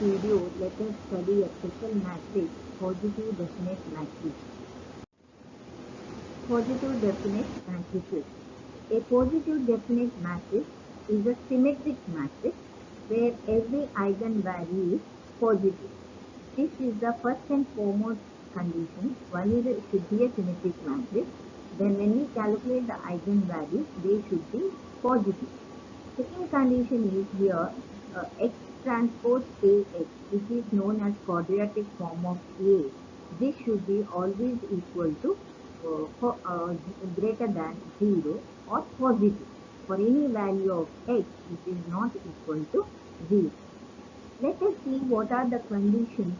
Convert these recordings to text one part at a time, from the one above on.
video, let us study a special matrix, positive definite matrix. Positive definite matrices. A positive definite matrix is a symmetric matrix where every eigenvalue is positive. This is the first and foremost condition. One is it should be a symmetric matrix. Then when we calculate the eigenvalues, they should be positive. Second condition is here X transpose AX, which is known as quadratic form of A. This should be always equal to greater than 0 or positive for any value of X which is not equal to 0. Let us see what are the conditions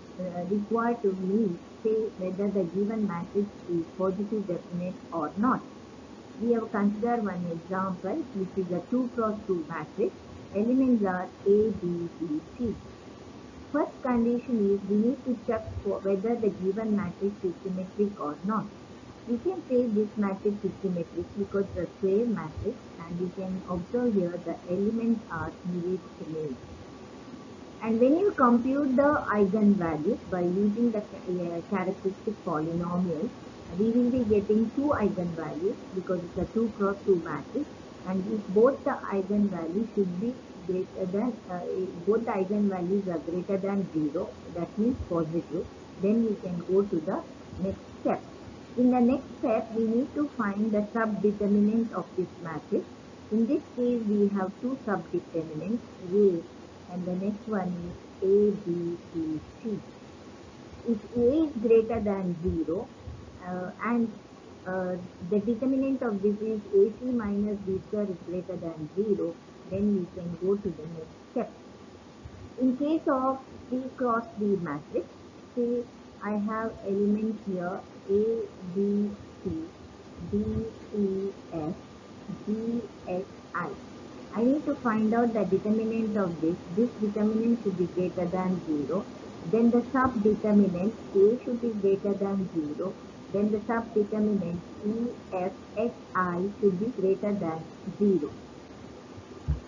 required to say whether the given matrix is positive definite or not. We have considered one example, which is a 2 cross 2 matrix. Elements are A, B, C, C. First condition is we need to check for whether the given matrix is symmetric or not. We can say this matrix is symmetric because it's a square matrix, and we can observe here the elements are image. And when you compute the eigenvalues by using the characteristic polynomial, we will be getting two eigenvalues because it's a 2 cross 2 matrix, and if both the eigenvalues should be greater than both the eigenvalues are greater than 0, that means positive, then we can go to the next step. In the next step, we need to find the subdeterminant of this matrix. In this case, we have two subdeterminants, A, and the next one is A, B, C, C. If A is greater than 0 and the determinant of this is AC minus B square is greater than 0, then we can go to the next step. In case of 3 cross 3 matrix, say I have elements here A, B, C, D, E, F, G, H, I. I need to find out the determinant of this. This determinant should be greater than 0. Then the subdeterminant A should be greater than 0. Then the subdeterminant E, F, H, I should be greater than 0.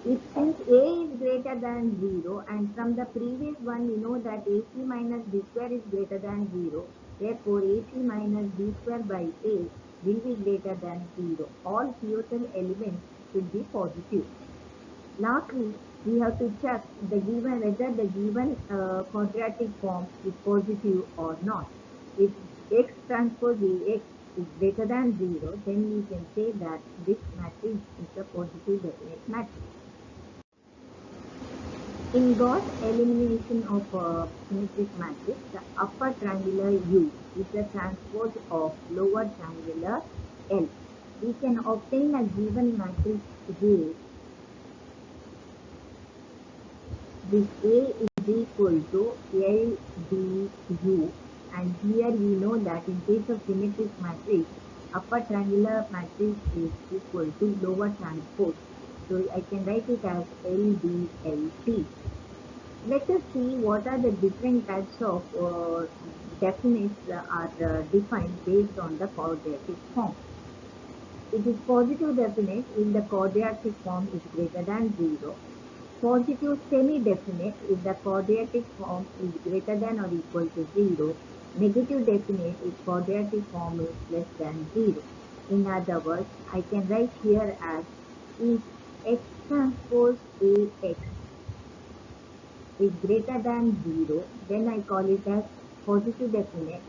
Since A is greater than 0, and from the previous one we know that AC minus B square is greater than 0, therefore AC minus B square by A will be greater than 0. All pivotal elements should be positive. Lastly, we have to check whether the given quadratic form is positive or not. If X transpose AX is greater than 0, then we can say that this matrix is a positive definite matrix. In Gauss elimination of a symmetric matrix, the upper triangular U is the transpose of lower triangular L. We can obtain a given matrix A. This A is equal to L, D, U, and here we know that in case of symmetric matrix, upper triangular matrix is equal to lower transpose. So I can write it as LDLT. Let us see what are the different types of definites are defined based on the quadratic form. It is positive definite if the quadratic form is greater than 0. Positive semi-definite if the quadratic form is greater than or equal to 0. Negative definite if quadratic form is less than 0. In other words, I can write here as if X transpose AX is greater than 0, then I call it as positive definite.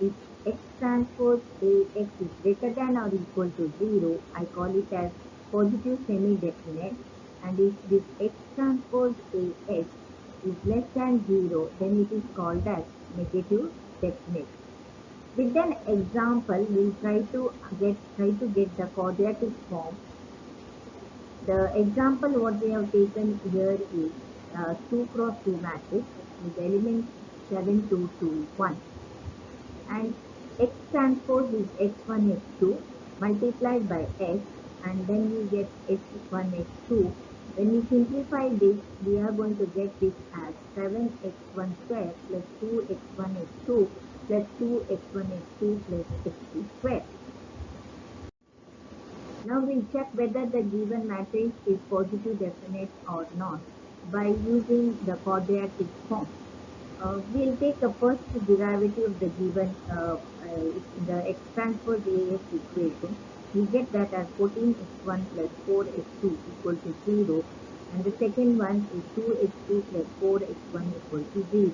If X transpose AX is greater than or equal to 0, I call it as positive semi-definite. And if this X transpose AX is less than 0, then it is called as negative definite. With an example, we'll try to get the quadratic form. The example what we have taken here is 2 cross 2 matrix with elements 7, 2, 2, 1. And X transpose is X1, X2 multiplied by X, and then we get X1, X2. When we simplify this, we are going to get this as 7x1 square plus 2x1, x2 plus 2x1, x2 plus x2 square. Now we'll check whether the given matrix is positive definite or not. by using the quadratic form. We'll take the first derivative of the given the x transpose AX equation. We get that as 14x1 plus 4x2 equal to 0, and the second one is 2x2 plus 4x1 equal to 0.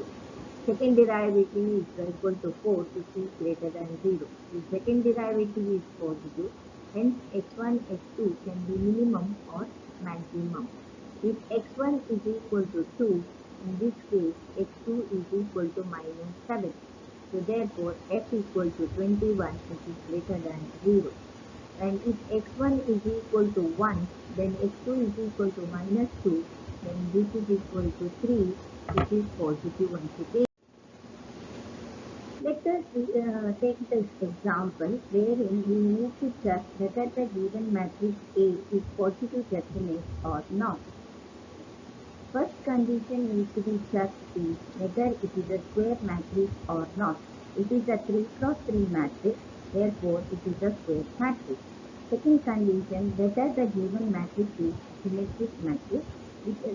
Second derivative is equal to 4 to c greater than 0. The second derivative is positive, hence x1, x2 can be minimum or maximum. If x1 is equal to 2, in this case x2 is equal to minus 7. So therefore f equal to 21, which is greater than 0. And if x1 is equal to 1, then x2 is equal to minus 2, then this is equal to 3, which is positive once again. Let us take this example wherein we need to check whether the given matrix A is positive definite or not. First condition needs to be checked is whether it is a square matrix or not. It is a 3 cross 3 matrix, therefore it is a square matrix. Second condition, whether the given matrix is symmetric matrix.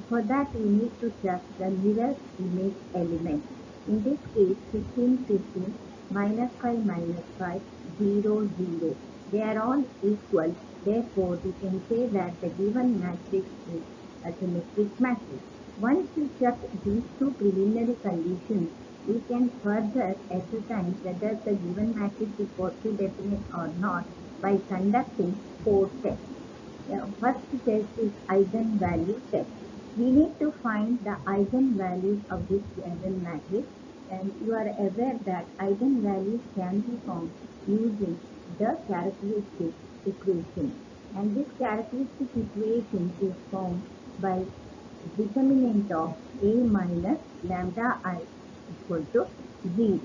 For that we need to check the mirror image element. In this case, 15, 15, minus 5, minus 5, 0, 0. They are all equal. Therefore, we can say that the given matrix is a symmetric matrix. Once we check these two preliminary conditions, we can further ascertain whether the given matrix is positive definite or not by conducting 4 tests. The first test is eigenvalue test. We need to find the eigenvalues of this given matrix, and you are aware that eigenvalues can be found using the characteristic equation. And this characteristic equation is found by determinant of A minus lambda I equal to 0.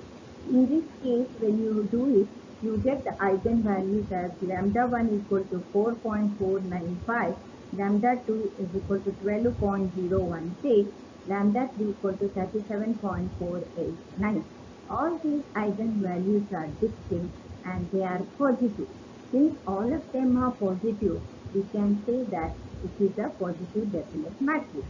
In this case, when you do it, you get the eigenvalues as lambda 1 equal to 4.495, lambda 2 is equal to 12.016, lambda 3 equal to 37.489. All these eigenvalues are distinct and they are positive. Since all of them are positive, we can say that it is a positive definite matrix.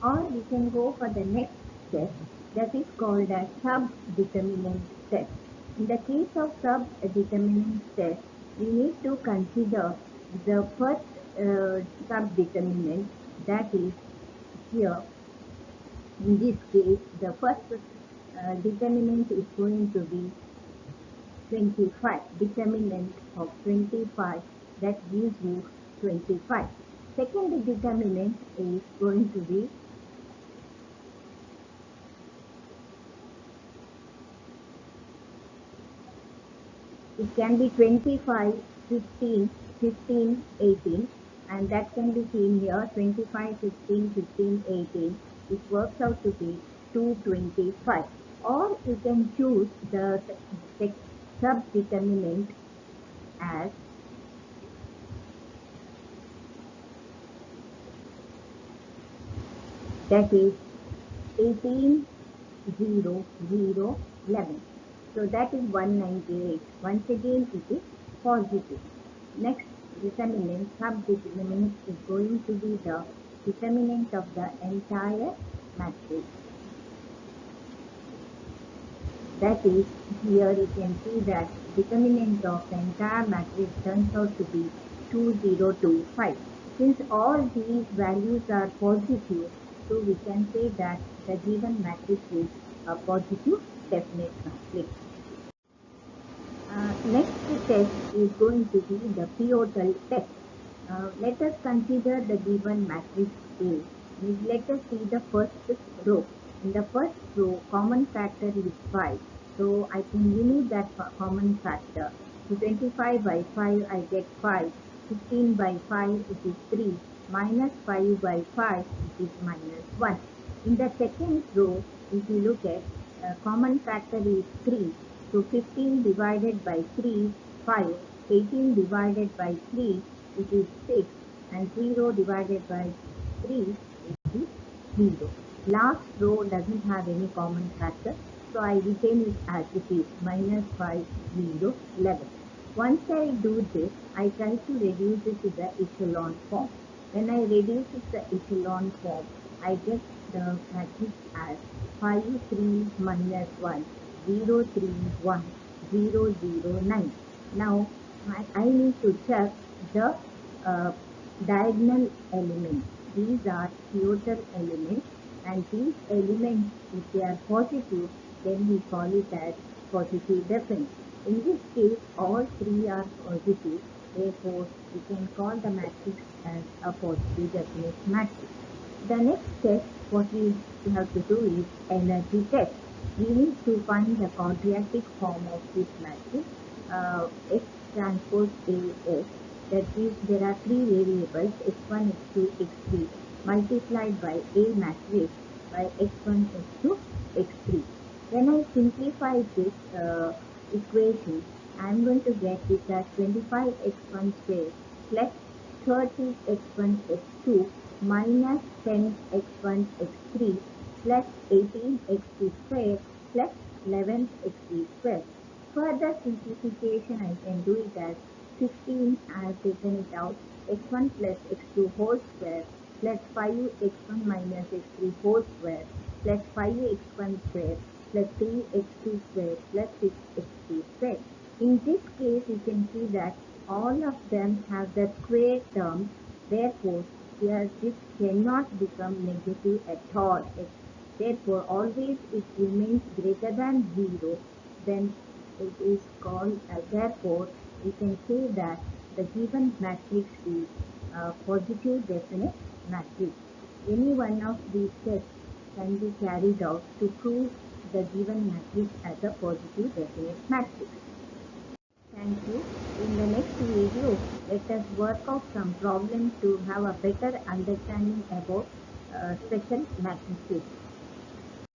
Or we can go for the next step, that is called as sub-determinant test. In the case of sub-determinant test, we need to consider the first sub-determinant, that is here. In this case, the first determinant is going to be 25, determinant of 25, that gives you 25. Second determinant is going to be it can be 25, 15, 15, 18, and that can be seen here 25, 15, 15, 18, which works out to be 225. Or you can choose the sub-determinant as that is 18, 0, 0, 11. So that is 198. Once again it is positive. Next determinant, sub-determinant, is going to be the determinant of the entire matrix. That is, here you can see that determinant of the entire matrix turns out to be 2025. Since all these values are positive, so we can say that the given matrix is a positive definite matrix. Next test is going to be the pivotal test. Let us consider the given matrix A. Let us see the first row. In the first row, common factor is 5. So I can remove that common factor. So 25 by 5, I get 5. 15 by 5, it is 3. Minus 5 by 5, it is minus 1. In the second row, if you look at common factor is 3. So 15 divided by 3, 5. 18 divided by 3, it is 6. And 0 divided by 3, it is 0. Last row doesn't have any common factor, so I retain it as it is, minus 5, 0, 11. Once I do this, I try to reduce it to the echelon form. When I reduce it to the echelon form, I get the matrix as 5, 3, minus 1, 0, 3, 1, 0, 0, 9. Now I need to check the diagonal elements. These are total elements, and these elements, if they are positive, then we call it as positive definite. In this case, all three are positive. Therefore, we can call the matrix as a positive definite matrix. The next step, what we have to do is energy test. We need to find the quadratic form of this matrix, X transpose AS. That is, there are three variables, x1, x2, x3, multiplied by A matrix by x1, x2, x3. When I simplify this equation, I am going to get this as 25x1 square plus 30x1 x2 minus 10x1 x3 plus 18x2 square plus 11x3 square. Further simplification, I can do it as 15. I have taken it out, x1 plus x2 whole square plus 5x1 minus x3 whole square plus 5x1 square plus 3x2 square plus 6x3 square. In this case, you can see that all of them have the square terms. Therefore, here this cannot become negative at all. Therefore, always it remains greater than 0. Then it is called, therefore, we can say that the given matrix is a positive definite matrix. Any one of these steps can be carried out to prove the given matrix as a positive definite matrix. Thank you. In the next video, let us work out some problems to have a better understanding about special matrices.